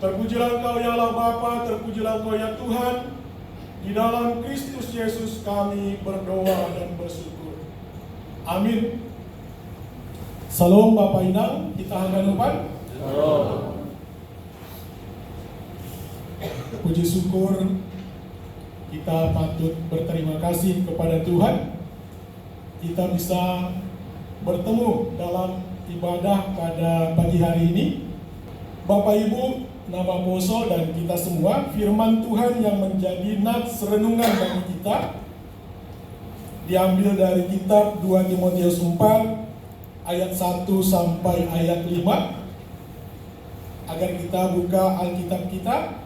Terpujilah Engkau ya Allah Bapa, terpujilah Engkau ya Tuhan. Di dalam Kristus Yesus kami berdoa dan bersyukur. Amin. Salam Bapak Inang, kita hangganupan. Salam. Puji syukur, kita patut berterima kasih kepada Tuhan. Kita bisa bertemu dalam ibadah pada pagi hari ini. Bapak Ibu, nama Poso dan kita semua, firman Tuhan yang menjadi nats renungan bagi kita diambil dari kitab 2 Timotius 4 ayat 1 sampai ayat 5. Agar kita buka Alkitab kita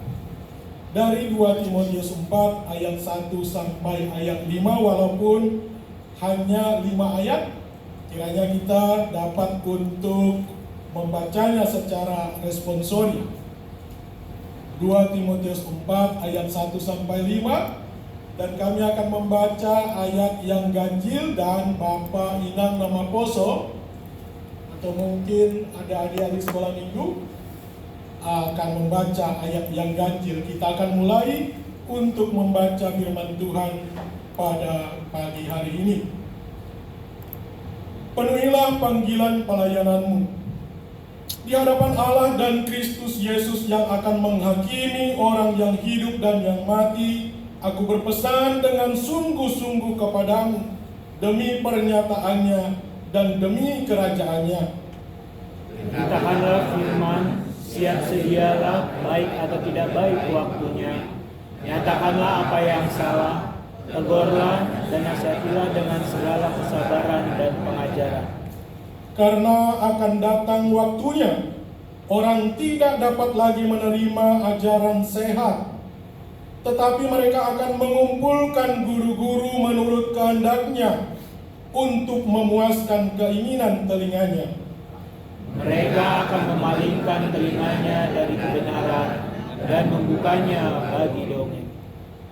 dari 2 Timotius 4 ayat 1 sampai ayat 5, walaupun hanya 5 ayat, kiranya kita dapat untuk membacanya secara responsori. 2 Timotius 4 ayat 1 sampai 5, dan kami akan membaca ayat yang ganjil, dan Bapak Inang nama Poso atau mungkin ada adik-adik sekolah minggu akan membaca ayat yang ganjil. Kita akan mulai untuk membaca firman Tuhan pada pagi hari ini. Penuhilah panggilan pelayananmu di hadapan Allah dan Kristus Yesus yang akan menghakimi orang yang hidup dan yang mati. Aku berpesan dengan sungguh-sungguh kepadamu demi pernyataannya dan demi kerajaannya. Katakanlah firman, siap sedialah, baik atau tidak baik waktunya. Nyatakanlah apa yang salah, tegurlah dan nasihatilah dengan segala kesabaran dan pengajaran. Karena akan datang waktunya, orang tidak dapat lagi menerima ajaran sehat, tetapi mereka akan mengumpulkan guru-guru menurut kehendaknya untuk memuaskan keinginan telinganya. Mereka akan memalingkan telinganya dari kebenaran dan membukanya bagi dongeng.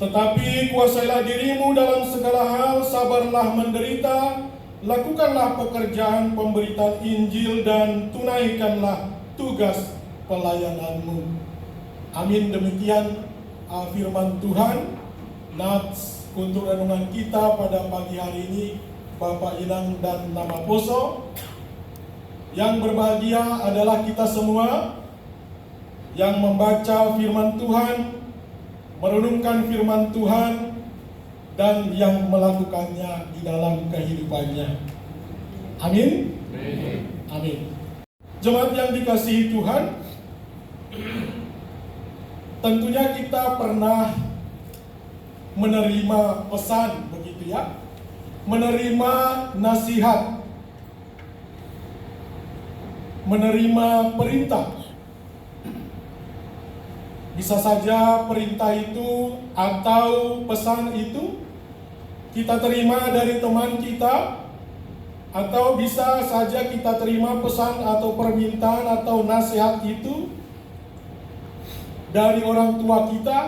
Tetapi kuasailah dirimu dalam segala hal, sabarlah menderita, lakukanlah pekerjaan pemberitaan Injil dan tunaikanlah tugas pelayananmu. Amin. Demikian firman Tuhan. Nats untuk renungan kita pada pagi hari ini, Bapak Inang dan nama Poso. Yang berbahagia adalah kita semua yang membaca firman Tuhan, merenungkan firman Tuhan, dan yang melakukannya di dalam kehidupannya. Amin. Amin. Jemaat yang dikasihi Tuhan, tentunya kita pernah menerima pesan, begitu ya, menerima nasihat, menerima perintah. Bisa saja perintah itu atau pesan itu kita terima dari teman kita, atau bisa saja kita terima pesan atau permintaan atau nasihat itu dari orang tua kita.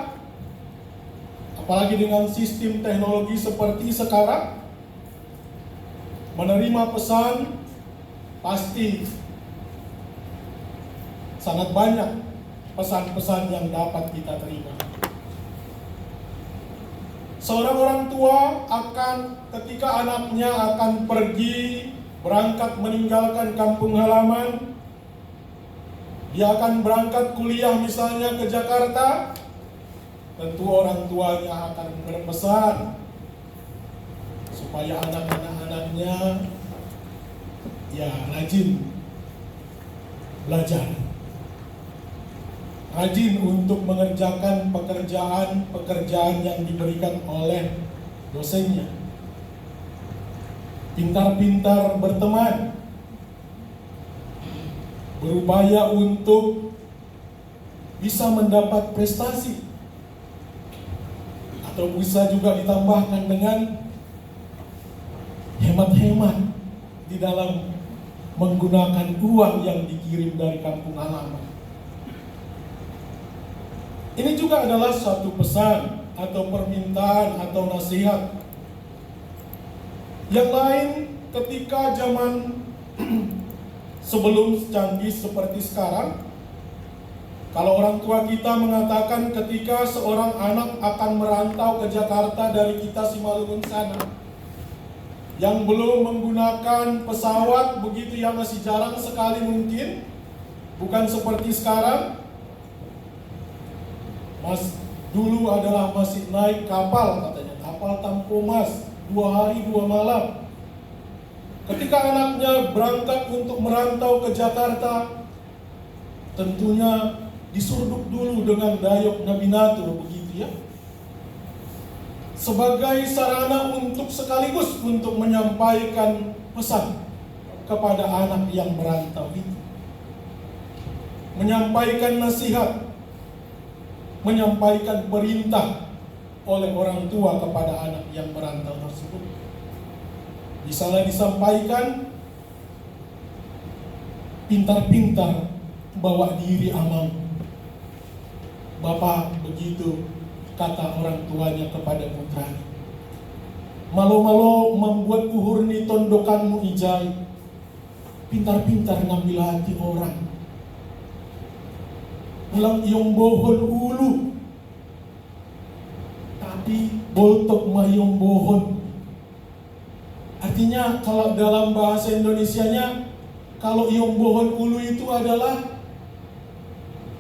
Apalagi dengan sistem teknologi seperti sekarang, menerima pesan pasti sangat banyak pesan-pesan yang dapat kita terima. Seorang orang tua akan, ketika anaknya akan pergi berangkat meninggalkan kampung halaman, dia akan berangkat kuliah misalnya ke Jakarta, tentu orang tuanya akan berpesan supaya anak-anaknya ya rajin belajar, rajin untuk mengerjakan pekerjaan yang diberikan oleh dosennya, pintar-pintar berteman, berupaya untuk bisa mendapat prestasi, atau bisa juga ditambahkan dengan hemat-hemat di dalam menggunakan uang yang dikirim dari kampung halaman. Ini juga adalah suatu pesan atau permintaan atau nasihat. Yang lain, ketika zaman sebelum canggih seperti sekarang, Kalau orang tua kita mengatakan ketika seorang anak akan merantau ke Jakarta dari kita Simalungun sana, yang belum menggunakan pesawat begitu ya, masih jarang sekali mungkin, bukan seperti sekarang. Dulu adalah masih naik kapal katanya, kapal Tampo Mas, 2 hari 2 malam. Ketika anaknya berangkat untuk merantau ke Jakarta, tentunya disurduk dulu dengan dayok Nabinatur begitu ya, sebagai sarana untuk sekaligus untuk menyampaikan pesan kepada anak yang merantau itu, menyampaikan nasihat, menyampaikan perintah oleh orang tua kepada anak yang merantau tersebut. Misalnya disampaikan, pintar-pintar bawa diri aman. Bapak begitu kata orang tuanya kepada putranya. Malo-malo membuat uhurni tondokanmu ijai. Pintar-pintar ngambil hati orang. Ulang iong bohon ulu, tapi boltok mayong bohon. Artinya kalau dalam bahasa Indonesianya, kalau iong bohon ulu itu adalah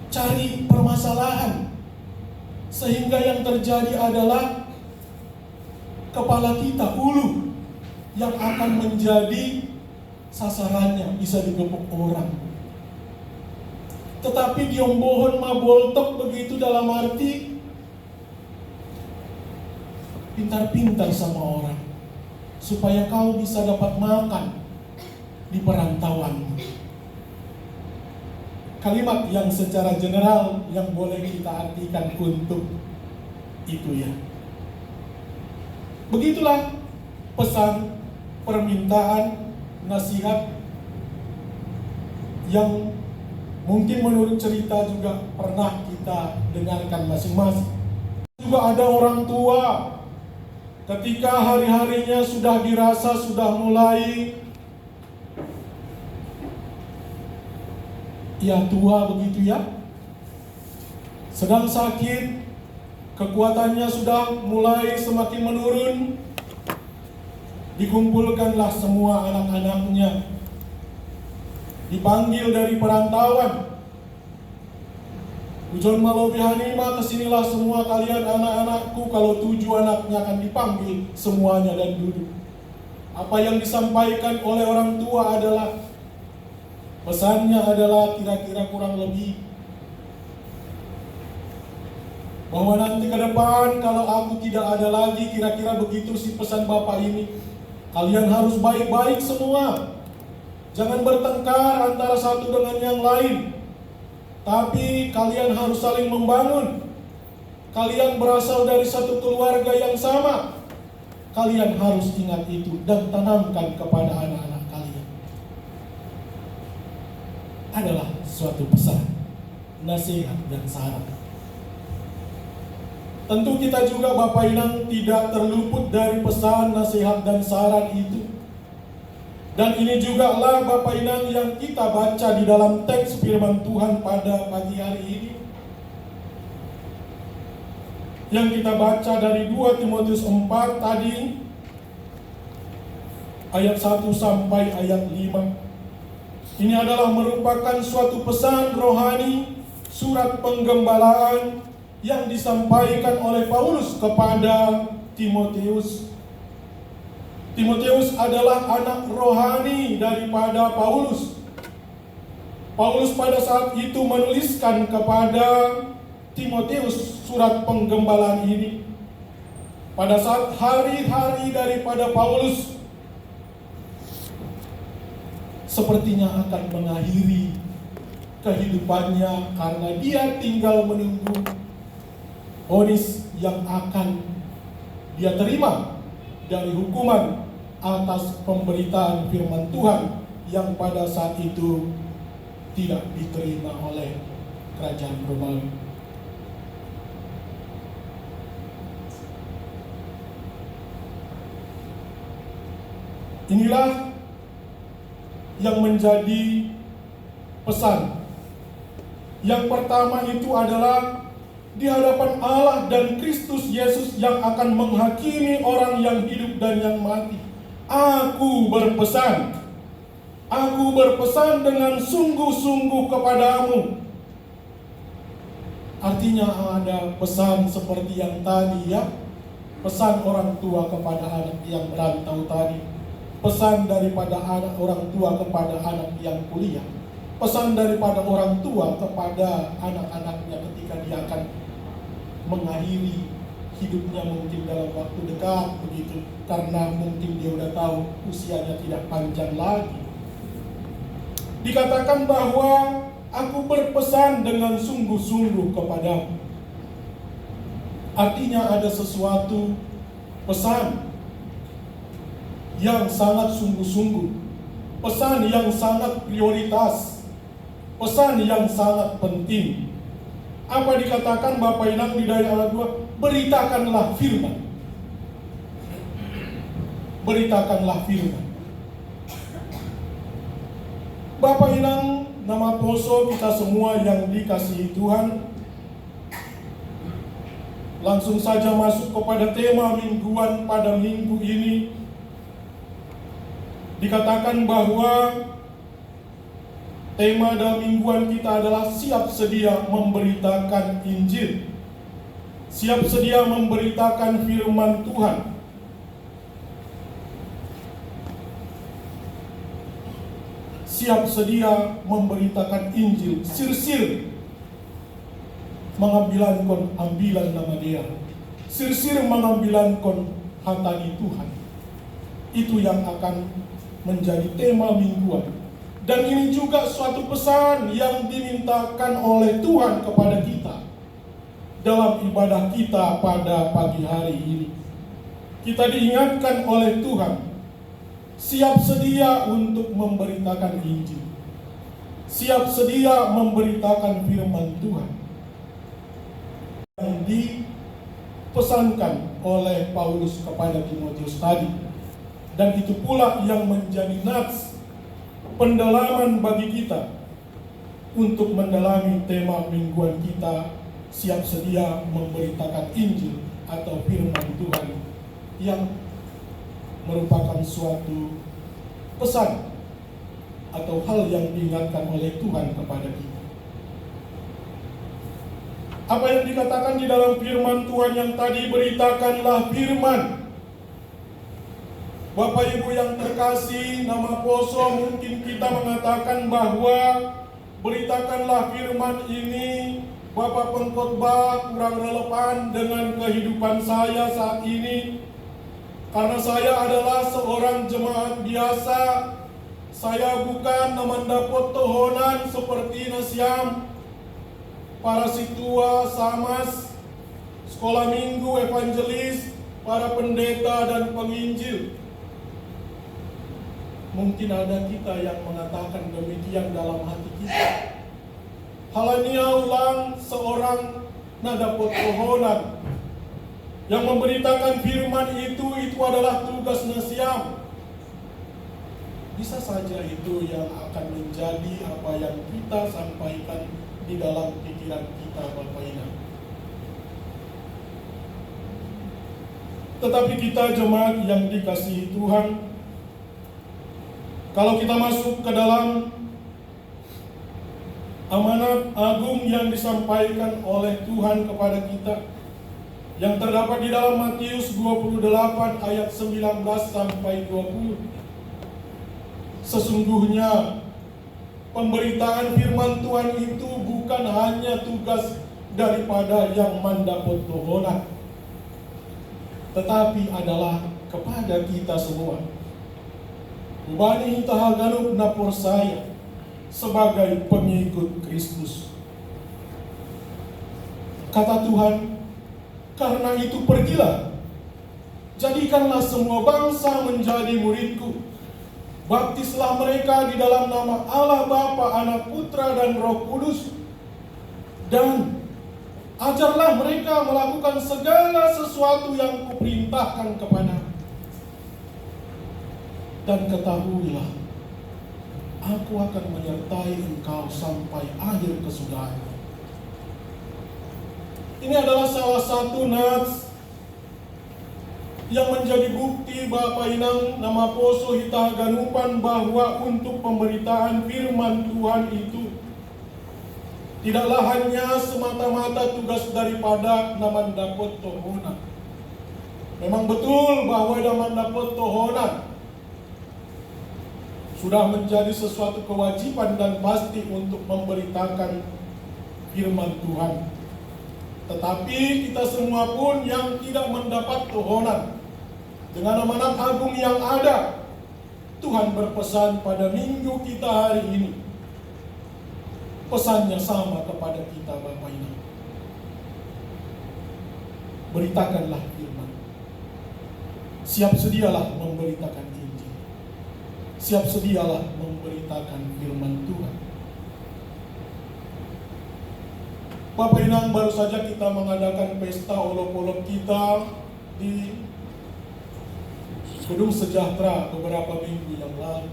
cari permasalahan, sehingga yang terjadi adalah kepala kita ulu yang akan menjadi sasarannya, bisa digepuk orang. Tetapi diombohon maboltok begitu dalam arti pintar-pintar sama orang, supaya kau bisa dapat makan di perantauanmu. Kalimat yang secara general yang boleh kita artikan untuk itu ya. Begitulah pesan, permintaan, nasihat yang mungkin menurut cerita juga pernah kita dengarkan masing-masing. Juga ada orang tua ketika hari-harinya sudah dirasa sudah mulai ya tua begitu ya, sedang sakit, kekuatannya sudah mulai semakin menurun. Dikumpulkanlah semua anak-anaknya, dipanggil dari perantauan. Ujon malobihanima, kesinilah semua kalian anak-anakku. Kalau 7 anaknya akan dipanggil semuanya dan duduk. Apa yang disampaikan oleh orang tua adalah, pesannya adalah kira-kira kurang lebih bahwa nanti ke depan kalau aku tidak ada lagi, kira-kira begitu sih pesan Bapak ini. Kalian harus baik-baik semua. Jangan bertengkar antara satu dengan yang lain. Tapi kalian harus saling membangun. Kalian berasal dari satu keluarga yang sama. Kalian harus ingat itu dan tanamkan kepada anak-anak kalian. Adalah suatu pesan, nasihat dan saran. Tentu kita juga Bapak Inang tidak terluput dari pesan, nasihat dan saran itu. Dan ini juga lah Bapak Inang yang kita baca di dalam teks firman Tuhan pada pagi hari ini. Yang kita baca dari 2 Timotius 4 tadi, ayat 1 sampai ayat 5. Ini adalah merupakan suatu pesan rohani, surat penggembalaan yang disampaikan oleh Paulus kepada Timotius. Timotius adalah anak rohani daripada Paulus. Paulus pada saat itu menuliskan kepada Timotius surat penggembalaan ini. Pada saat hari-hari daripada Paulus sepertinya akan mengakhiri kehidupannya karena dia tinggal menunggu vonis yang akan dia terima dari hukuman atas pemberitaan firman Tuhan yang pada saat itu tidak diterima oleh kerajaan Romawi. Inilah yang menjadi pesan Yang pertama itu adalah di hadapan Allah dan Kristus Yesus yang akan menghakimi orang yang hidup dan yang mati. Aku berpesan dengan sungguh-sungguh kepadamu. Artinya ada pesan seperti yang tadi ya. Pesan orang tua kepada anak yang merantau tadi. Pesan daripada orang tua kepada anak yang kuliah. Pesan daripada orang tua kepada anak-anaknya ketika dia akan mengakhiri hidupnya mungkin dalam waktu dekat begitu. Karena mungkin dia udah tahu usianya tidak panjang lagi. Dikatakan bahwa aku berpesan dengan sungguh-sungguh kepadamu. Artinya ada sesuatu pesan yang sangat sungguh-sungguh, pesan yang sangat prioritas, pesan yang sangat penting. Apa dikatakan Bapak Inang di dari ayat 2? Beritakanlah firman. Beritakanlah firman. Bapak Inang, nama poso kita semua yang dikasihi Tuhan, langsung saja masuk kepada tema mingguan pada minggu ini. Dikatakan bahwa tema dalam mingguan kita adalah siap sedia memberitakan Injil. Siap sedia memberitakan firman Tuhan. Siap sedia memberitakan Injil. Sirsir mengambilan kon ambilan nama dia. Sirsir mengambilan kon hatani Tuhan. Itu yang akan menjadi tema mingguan. Dan ini juga suatu pesan yang dimintakan oleh Tuhan kepada kita dalam ibadah kita pada pagi hari ini. Kita diingatkan oleh Tuhan siap sedia untuk memberitakan Injil. Siap sedia memberitakan firman Tuhan yang dipesankan oleh Paulus kepada Timotius tadi. Dan itu pula yang menjadi nats pendalaman bagi kita untuk mendalami tema mingguan kita, siap sedia memberitakan Injil atau firman Tuhan, yang merupakan suatu pesan atau hal yang diingatkan oleh Tuhan kepada kita. Apa yang dikatakan di dalam firman Tuhan yang tadi, beritakanlah firman. Bapak Ibu yang terkasih, nama poso mungkin kita mengatakan bahwa beritakanlah firman ini, Bapak pengkhotbah, kurang relevan dengan kehidupan saya saat ini. Karena saya adalah seorang jemaat biasa. Saya bukan namandapot tohonan seperti nasiam, para situa, samas, sekolah minggu, evangelis, para pendeta dan penginjil. Mungkin ada kita yang mengatakan demikian dalam hati kita. Halania ulang seorang nadapot tohonan yang memberitakan firman itu adalah tugas nasiam. Bisa saja itu yang akan menjadi apa yang kita sampaikan di dalam pikiran kita, Bapak Ibu. Tetapi kita jemaat yang dikasihi Tuhan, kalau kita masuk ke dalam amanat agung yang disampaikan oleh Tuhan kepada kita, yang terdapat di dalam Matius 28 ayat 19 sampai 20. Sesungguhnya pemberitaan firman Tuhan itu bukan hanya tugas daripada yang mandapot tohonan, tetapi adalah kepada kita semua. Ubani tahaganuk napor saya sebagai pengikut Kristus. Kata Tuhan, karena itu pergilah, jadikanlah semua bangsa menjadi muridku. Baptislah mereka di dalam nama Allah Bapa, Anak, Putra, dan Roh Kudus. Dan ajarlah mereka melakukan segala sesuatu yang kuperintahkan kepada. Dan ketahuilah, aku akan menyertai engkau sampai akhir kesudahan. Ini adalah salah satu nats yang menjadi bukti Bapak Inang nama poso hita ganupan bahwa untuk pemberitaan firman Tuhan itu tidaklah hanya semata-mata tugas daripada naman dapot tohonan. Memang betul bahwa naman dapot tohonan sudah menjadi sesuatu kewajiban dan pasti untuk memberitakan firman Tuhan. Tetapi kita semua pun yang tidak mendapat tohonan, dengan amanat agung yang ada, Tuhan berpesan pada minggu kita hari ini. Pesannya sama kepada kita Bapak Ibu. Beritakanlah firman. Siap sedialah memberitakan Injil. Siap sedialah memberitakan firman Tuhan. Bapak Inang, baru saja kita mengadakan pesta olok-olok kita di Gedung Sejahtera beberapa minggu yang lalu.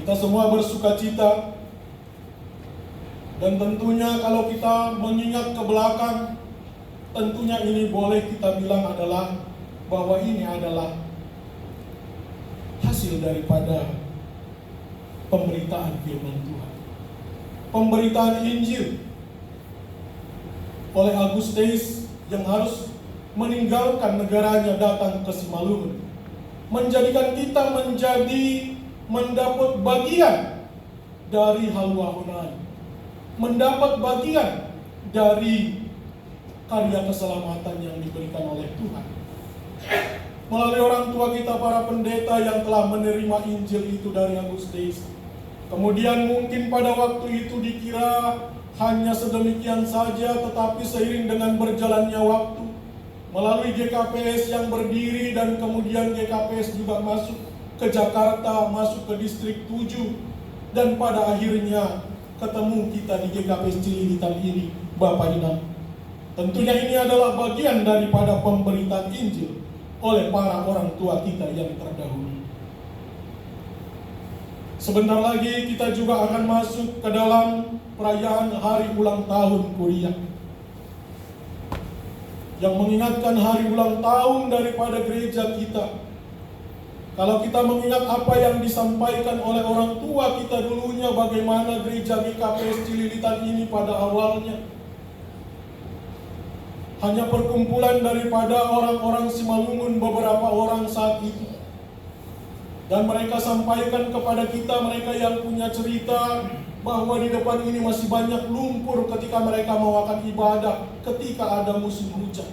Kita semua bersuka cita, dan tentunya kalau kita mengingat ke belakang, tentunya ini boleh kita bilang adalah bahwa ini adalah hasil daripada pemberitaan firman Tuhan. Pemberitaan Injil oleh Agustinus yang harus meninggalkan negaranya datang ke Simalungun, menjadikan kita mendapat bagian dari halwa honai, mendapat bagian dari karya keselamatan yang diberikan oleh Tuhan melalui orang tua kita para pendeta yang telah menerima Injil itu dari Agustinus. Kemudian mungkin pada waktu itu dikira hanya sedemikian saja, tetapi seiring dengan berjalannya waktu, melalui GKPS yang berdiri dan kemudian GKPS juga masuk ke Jakarta, masuk ke distrik 7, dan pada akhirnya ketemu kita di GKPS Cililitan ini, Bapak Inang. Tentunya ini adalah bagian daripada pemberitaan Injil oleh para orang tua kita yang terdahulu. Sebentar lagi kita juga akan masuk ke dalam perayaan hari ulang tahun kuliah, yang mengingatkan hari ulang tahun daripada gereja kita. Kalau kita mengingat apa yang disampaikan oleh orang tua kita dulunya, bagaimana gereja GKPS Cililitan ini pada awalnya hanya perkumpulan daripada orang-orang Simalungun, beberapa orang saat itu. Dan mereka sampaikan kepada kita, mereka yang punya cerita bahwa di depan ini masih banyak lumpur ketika mereka mau akan ibadah, ketika ada musim hujan.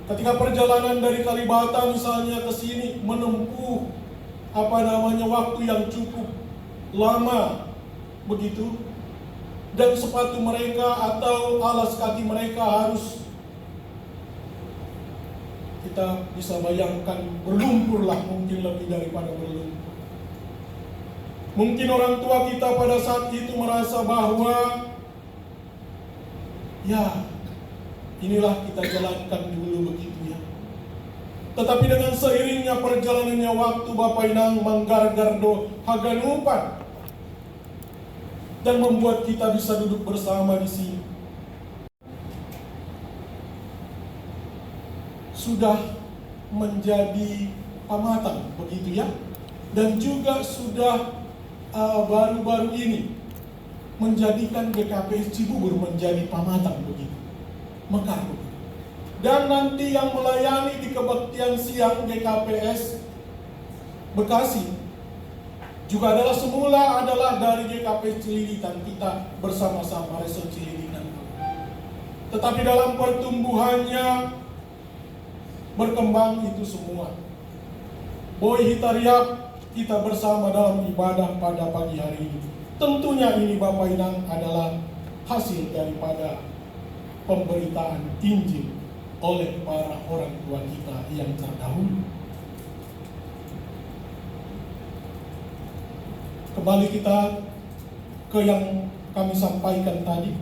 Ketika perjalanan dari Kalibata misalnya ke sini menempuh waktu yang cukup lama begitu, dan sepatu mereka atau alas kaki mereka harus, kita bisa bayangkan, berlumpur lah, mungkin lebih daripada berlumpur. Mungkin orang tua kita pada saat itu merasa bahwa ya inilah kita jalankan dulu begitu ya. Tetapi dengan seiringnya perjalanannya waktu, Bapak Inang manggargardo haganupan, dan membuat kita bisa duduk bersama di sini. Sudah menjadi pamatan begitu ya, dan juga sudah baru-baru ini menjadikan GKPS Cibubur menjadi pamatan begitu, mekar begitu. Dan nanti yang melayani di kebaktian siang GKPS Bekasi juga adalah semula adalah dari GKPS Cililitan, kita bersama-sama Resor Cililitan. Tetapi dalam pertumbuhannya berkembang itu semua. Boy Hitariap kita bersama dalam ibadah pada pagi hari ini. Tentunya ini Bapak Inang adalah hasil daripada pemberitaan Injil oleh para orang tua kita yang terdahulu. Kembali kita ke yang kami sampaikan tadi,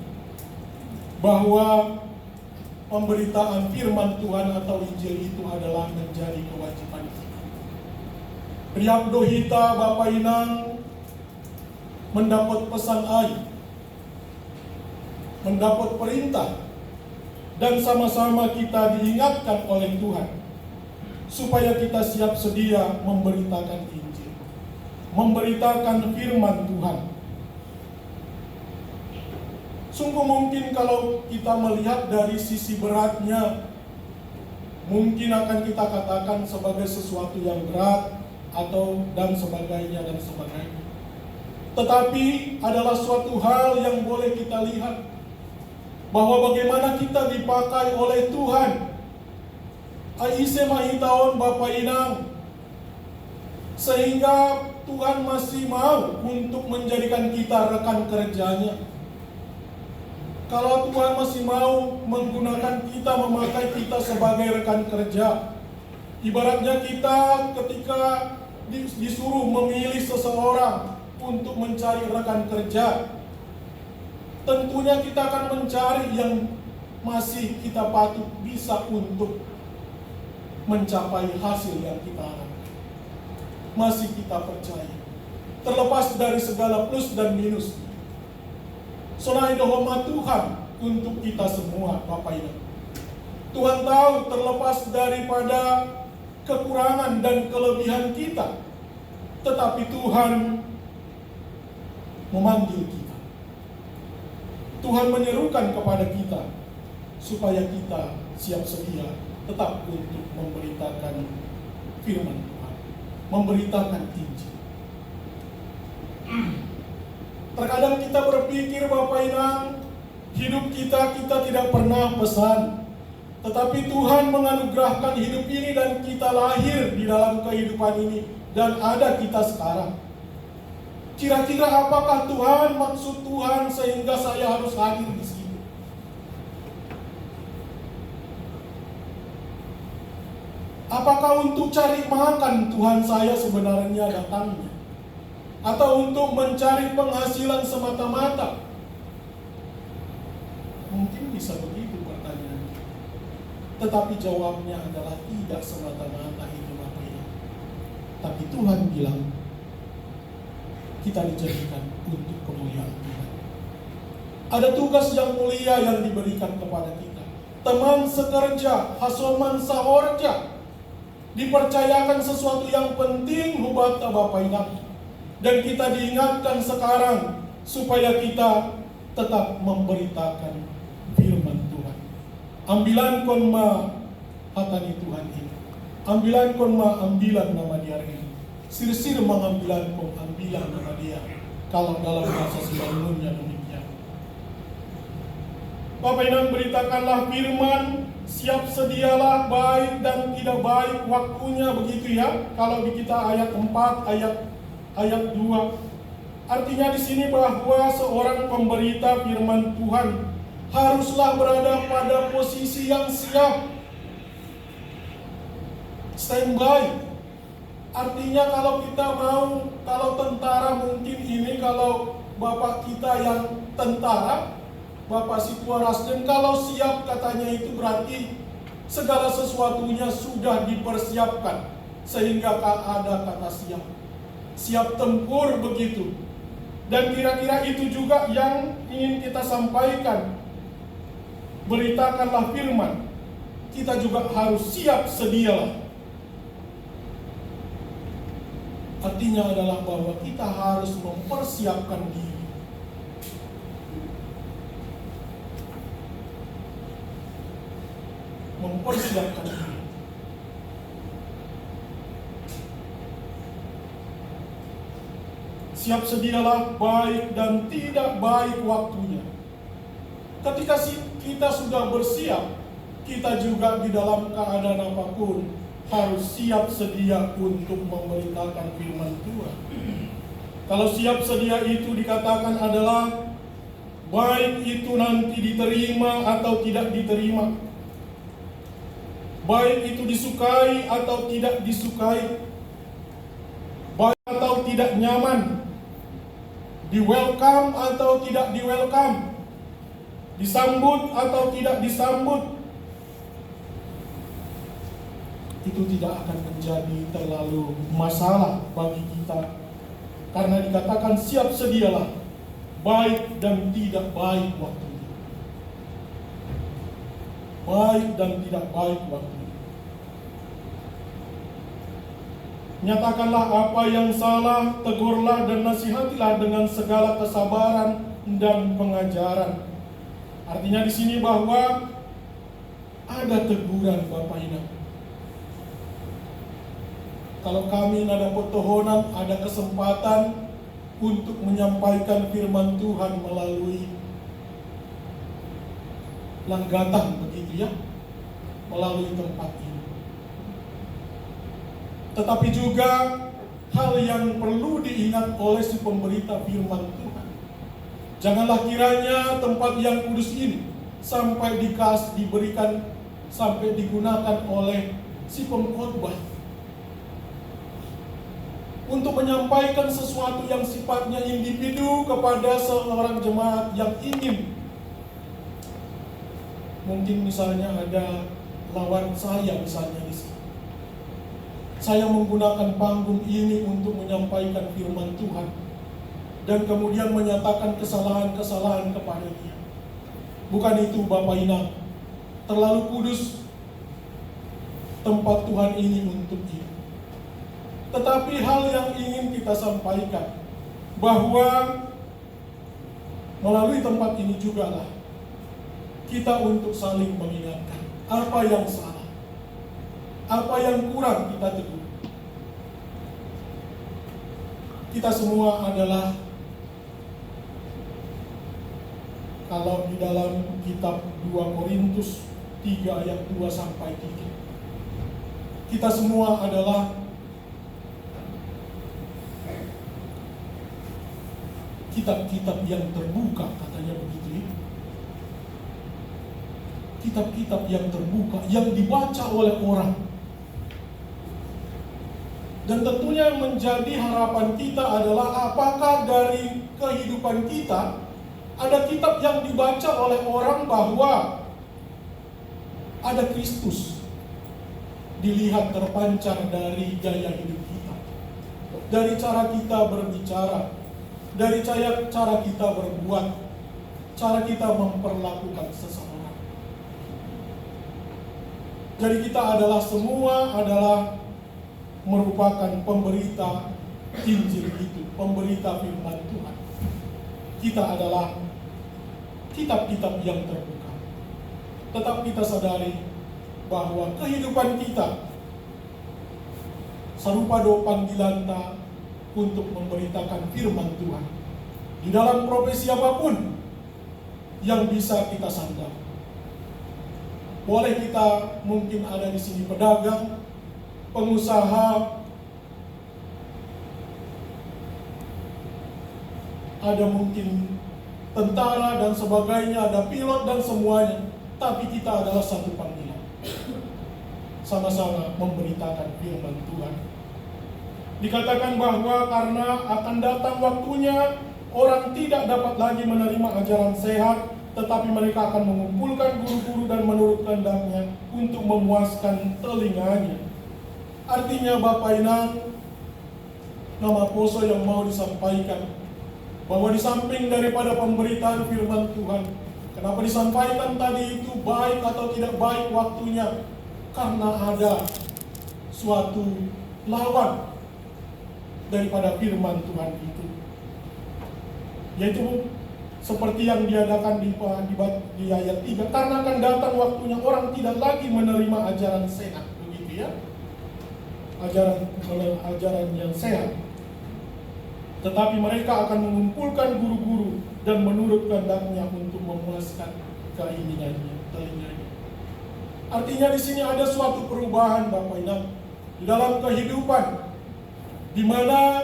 bahwa pemberitaan firman Tuhan atau Injil itu adalah menjadi kewajiban kita. Riabdo hita Bapak Inang mendapat pesan ai mendapat perintah, dan sama-sama kita diingatkan oleh Tuhan supaya kita siap sedia memberitakan Injil, memberitakan firman Tuhan. Sungguh mungkin kalau kita melihat dari sisi beratnya, mungkin akan kita katakan sebagai sesuatu yang berat atau dan sebagainya. Tetapi adalah suatu hal yang boleh kita lihat bahwa bagaimana kita dipakai oleh Tuhan. Aise mahitaon Bapak Inang, sehingga Tuhan masih mau untuk menjadikan kita rekan kerjanya. Kalau Tuhan masih mau menggunakan kita, memakai kita sebagai rekan kerja, ibaratnya kita ketika disuruh memilih seseorang untuk mencari rekan kerja, tentunya kita akan mencari yang masih kita patut bisa untuk mencapai hasil yang kita harapkan. Masih kita percaya, terlepas dari segala plus dan minus. Sonai dohoma Tuhan untuk kita semua, Bapak Ibu. Tuhan tahu terlepas daripada kekurangan dan kelebihan kita, tetapi Tuhan memanggil kita. Tuhan menyerukan kepada kita supaya kita siap sedia tetap untuk memberitakan firman Tuhan, memberitakan Injil. Terkadang kita berpikir, Bapak Inang, hidup kita tidak pernah pesan. Tetapi Tuhan menganugerahkan hidup ini dan kita lahir di dalam kehidupan ini dan ada kita sekarang. Kira-kira apakah Tuhan, maksud Tuhan sehingga saya harus hadir di sini? Apakah untuk cari makan Tuhan saya sebenarnya datangnya? Atau untuk mencari penghasilan semata-mata? Mungkin bisa begitu pertanyaan. Tetapi jawabnya adalah tidak semata-mata itu, Bapak Ibu. Tapi Tuhan bilang, kita dijadikan untuk kemuliaan Tuhan. Ada tugas yang mulia yang diberikan kepada kita. Teman sekerja, hasoman sahorja, dipercayakan sesuatu yang penting hubata Bapak Ibu. Dan kita diingatkan sekarang supaya kita tetap memberitakan firman Tuhan. Ambilan konma hatani Tuhan ini. Ambilan konma ambilan nama dia ini. Sir-sir mengambilan kon ambilan nama dia. Kalau dalam bahasa Sibanunnya demikian. Bapak Ibu, beritakanlah firman, siap sedialah baik dan tidak baik waktunya, begitu ya. Kalau di kita ayat 4 ayat 2. Artinya di sini bahwa seorang pemberita firman Tuhan haruslah berada pada posisi yang siap. Standby. Artinya kalau kita mau, kalau tentara mungkin ini, kalau bapak kita yang tentara, Bapak Situa Rasden, kalau siap katanya itu berarti segala sesuatunya sudah dipersiapkan. Sehingga ada kata siap. Siap tempur begitu. Dan kira-kira itu juga yang ingin kita sampaikan. Beritakanlah firman. Kita juga harus siap sedialah. Artinya adalah bahwa kita harus mempersiapkan diri. Mempersiapkan diri. Siap sedialah baik dan tidak baik waktunya. Ketika kita sudah bersiap, kita juga di dalam keadaan apapun harus siap sedia untuk memberitakan firman Tuhan. Kalau siap sedia itu dikatakan adalah baik itu nanti diterima atau tidak diterima, baik itu disukai atau tidak disukai, baik atau tidak nyaman, di welcome atau tidak di welcome, disambut atau tidak disambut, itu tidak akan menjadi terlalu masalah bagi kita, karena dikatakan siap sedialah baik dan tidak baik waktunya. baik dan tidak baik waktunya. Nyatakanlah apa yang salah, tegurlah dan nasihatilah dengan segala kesabaran dan pengajaran. Artinya di sini bahwa ada teguran Bapak Ibu. Kalau kami ada pemohonan, ada kesempatan untuk menyampaikan firman Tuhan melalui langgatan begitu ya, melalui tempat ini. Tetapi juga hal yang perlu diingat oleh si pemberita firman Tuhan. Janganlah kiranya tempat yang kudus ini sampai diberikan, sampai digunakan oleh si pengkhotbah untuk menyampaikan sesuatu yang sifatnya individu kepada seorang jemaat yang ingin. Mungkin misalnya ada lawan saya misalnya di sini. Saya menggunakan panggung ini untuk menyampaikan firman Tuhan dan kemudian menyatakan kesalahan-kesalahan kepada dia. Bukan itu Bapak Ibu. Terlalu kudus tempat Tuhan ini untuk itu. Tetapi hal yang ingin kita sampaikan bahwa melalui tempat ini jugalah kita untuk saling mengingatkan apa yang salah, apa yang kurang kita tegur. Kita semua adalah, kalau di dalam kitab 2 Korintus 3 ayat 2 sampai 3, kita semua adalah kitab-kitab yang terbuka, katanya begitu ya. Kitab-kitab yang terbuka, yang dibaca oleh orang. Dan tentunya yang menjadi harapan kita adalah apakah dari kehidupan kita ada kitab yang dibaca oleh orang bahwa ada Kristus dilihat terpancar dari gaya hidup kita, dari cara kita berbicara, dari cara kita berbuat, cara kita memperlakukan seseorang. Jadi kita adalah semua adalah merupakan pemberita Injil itu, pemberita firman Tuhan. Kita adalah kitab-kitab yang terbuka. Tetap kita sadari bahwa kehidupan kita serupa doa panggilan untuk memberitakan firman Tuhan di dalam profesi apapun yang bisa kita sandang. Boleh kita mungkin ada di sini pedagang, pengusaha, ada mungkin tentara dan sebagainya, ada pilot dan semuanya, tapi kita adalah satu panggilan. Sama-sama memberitakan firman Tuhan. Dikatakan bahwa karena akan datang waktunya orang tidak dapat lagi menerima ajaran sehat, tetapi mereka akan mengumpulkan guru-guru dan menurut kehendaknya untuk memuaskan telinganya. Artinya Bapak Ibu, nama poso yang mau disampaikan bahwa di samping daripada pemberitaan firman Tuhan, kenapa disampaikan tadi itu baik atau tidak baik waktunya? Karena ada suatu lawan daripada firman Tuhan itu, yaitu seperti yang diadakan di ayat 3, karena akan datang waktunya orang tidak lagi menerima ajaran sehat, begitu ya, ajaran yang sehat, tetapi mereka akan mengumpulkan guru-guru dan menurut kehendaknya untuk memuaskan keinginannya, telinganya. Artinya di sini ada suatu perubahan Bapak Ibu di dalam kehidupan, di mana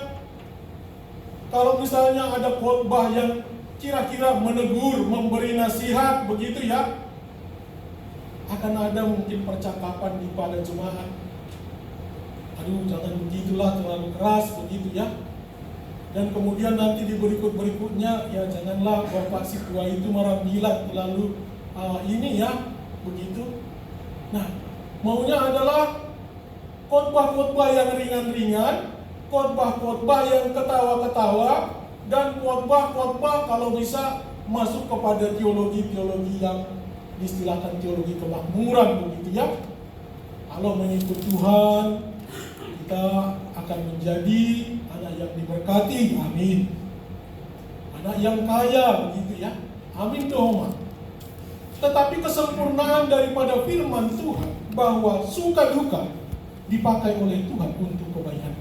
kalau misalnya ada khotbah yang kira-kira menegur, memberi nasihat, begitu ya, akan ada mungkin percakapan di pada jemaat. Aduh, jangan begitulah, terlalu keras, begitu ya. Dan kemudian nanti di berikut-berikutnya, ya janganlah bapak si tua itu marah bilat, terlalu ini ya, begitu. Nah, maunya adalah khotbah-khotbah yang ringan-ringan, khotbah-khotbah yang ketawa-ketawa, dan khotbah-khotbah kalau bisa masuk kepada teologi-teologi yang diistilahkan teologi kemakmuran begitu ya. Kalau mengikut Tuhan, kita akan menjadi anak yang diberkati, amin. Anak yang kaya begitu ya, amin Tuhoma. Tetapi kesempurnaan daripada firman Tuhan bahwa suka duka dipakai oleh Tuhan untuk kebaikan.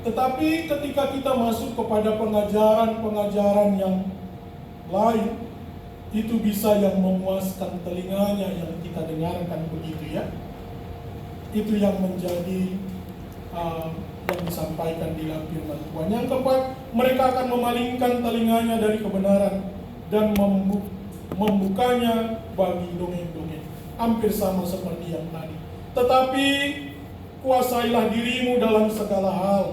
Tetapi ketika kita masuk kepada pengajaran-pengajaran yang lain, itu bisa yang memuaskan telinganya yang kita dengarkan begitu ya. Itu yang menjadi yang disampaikan di dalam firman Tuhan. Yang keempat, mereka akan memalingkan telinganya dari kebenaran dan membukanya bagi dongeng-dongeng. Hampir sama seperti yang tadi. Tetapi kuasailah dirimu dalam segala hal.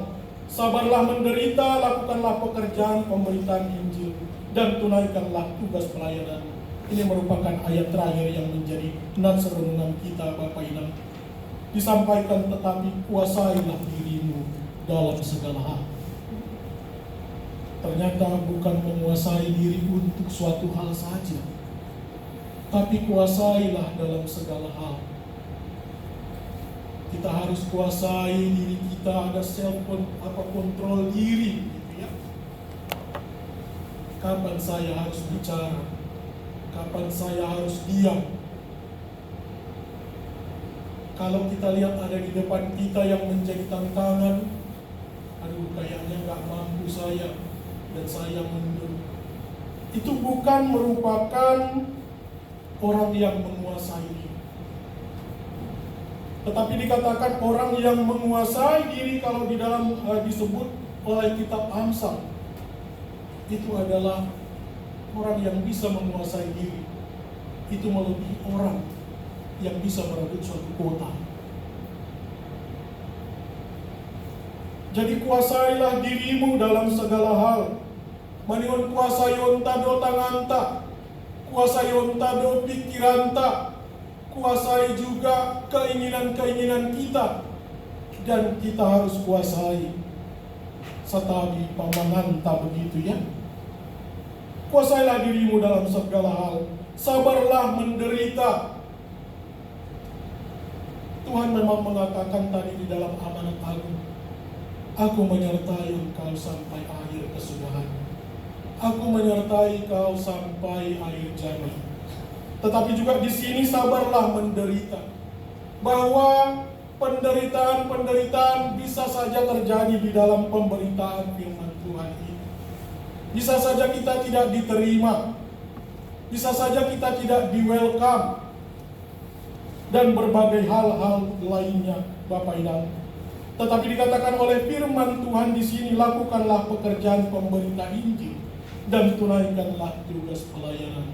Sabarlah menderita, lakukanlah pekerjaan pemberitaan Injil, dan tunaikanlah tugas pelayanan. Ini merupakan ayat terakhir yang menjadi nats renungan kita, Bapak Ibu. Disampaikan, tetapi kuasailah dirimu dalam segala hal. Ternyata bukan menguasai diri untuk suatu hal saja, tapi kuasailah dalam segala hal. Kita harus kuasai diri kita, ada kontrol diri gitu ya. Kapan saya harus bicara, kapan saya harus diam. Kalau kita lihat ada di depan kita yang menjadi tantangan, aduh kayaknya nggak mampu saya, dan saya mundur. Itu bukan merupakan orang yang menguasai diri. Tetapi dikatakan orang yang menguasai diri kalau di dalam disebut oleh kitab Amsal, itu adalah orang yang bisa menguasai diri. Itu melebihi orang yang bisa merebut suatu kota. Jadi kuasailah dirimu dalam segala hal. Manion kuasayon tado tanganta, kuasayon tado pikiranta, kuasai juga keinginan-keinginan kita, dan kita harus kuasai satabi pamananta begitu ya. Kuasailah dirimu dalam segala hal, sabarlah menderita. Tuhan memang mengatakan tadi di dalam amanat agung, aku menyertai engkau sampai akhir kesudahan. Aku menyertai kau sampai akhir zaman. Tetapi juga di sini sabarlah menderita. Bahwa penderitaan bisa saja terjadi di dalam pemberitaan firman Tuhan ini. Bisa saja kita tidak diterima. Bisa saja kita tidak di-welcome. Dan berbagai hal-hal lainnya, Bapak Ibu. Tetapi dikatakan oleh firman Tuhan di sini, lakukanlah pekerjaan pemberita Injil dan tunaikanlah tugas pelayanan.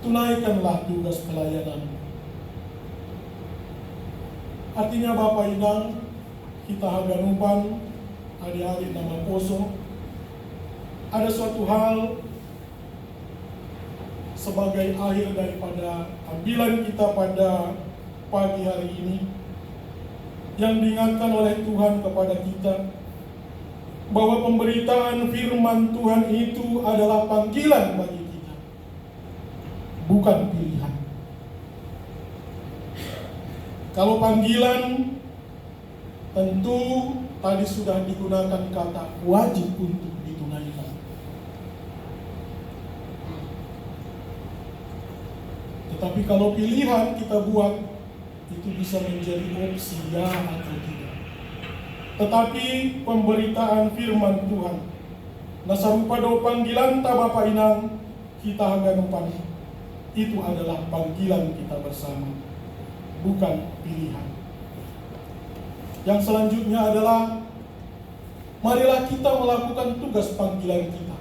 Tunaikanlah tugas pelayanan. Artinya Bapak Ibu, kita haganupan adik-adik nama Poso, ada suatu hal sebagai akhir daripada ambilan kita pada pagi hari ini, yang diingatkan oleh Tuhan kepada kita bahwa pemberitaan firman Tuhan itu adalah panggilan bagi kita, bukan pilihan. Kalau panggilan, tentu tadi sudah digunakan kata wajib untuk ditunaikan. Tetapi kalau pilihan kita buat, itu bisa menjadi opsi ya atau tidak. Tetapi pemberitaan firman Tuhan, nasarupa do panggilan ta Bapak Inang, kita haganupan, itu adalah panggilan kita bersama, bukan pilihan. Yang selanjutnya adalah, marilah kita melakukan tugas panggilan kita.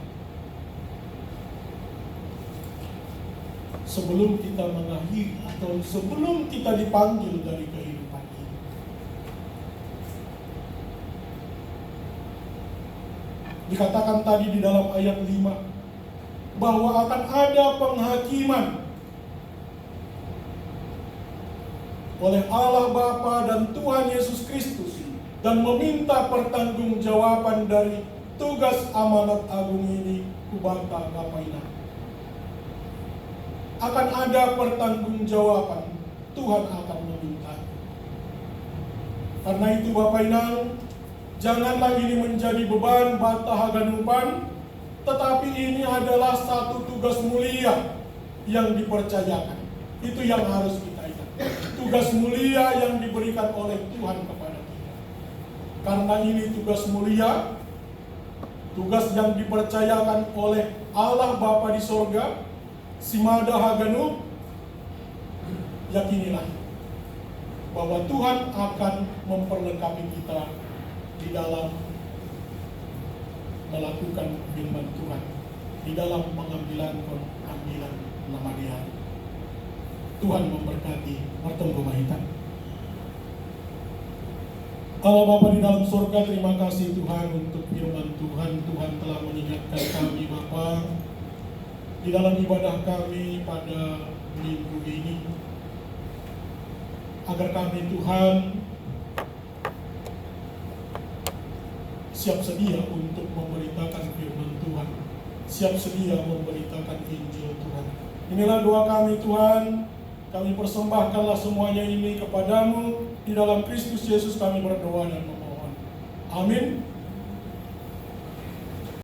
Sebelum kita mengakhiri atau sebelum kita dipanggil dari kehidupan ini. Dikatakan tadi di dalam ayat 5 bahwa akan ada penghakiman oleh Allah Bapa dan Tuhan Yesus Kristus, dan meminta pertanggungjawaban dari tugas amanat agung ini kubanta Bapak Ibu. akan ada pertanggungjawaban. Tuhan akan meminta. Karena itu Bapak Inang, janganlah ini menjadi beban bata haganupan, tetapi ini adalah satu tugas mulia yang dipercayakan. Itu yang harus kita ingat. Tugas mulia yang diberikan oleh Tuhan kepada kita. Karena ini tugas mulia, tugas yang dipercayakan oleh Allah Bapa di sorga, Simada Haganu, yakinilah bahwa Tuhan akan memperlengkapi kita di dalam melakukan firman Tuhan, di dalam pengambilan nama Dia. Tuhan memberkati. Bertemu kita. Allah Bapa di dalam surga, terima kasih Tuhan untuk firman Tuhan. Tuhan telah mengingatkan kami Bapa di dalam ibadah kami pada minggu ini, agar kami Tuhan siap sedia untuk memberitakan firman Tuhan, siap sedia memberitakan Injil Tuhan. Inilah doa kami Tuhan, kami persembahkanlah semuanya ini kepadamu, di dalam Kristus Yesus kami berdoa dan memohon. Amin.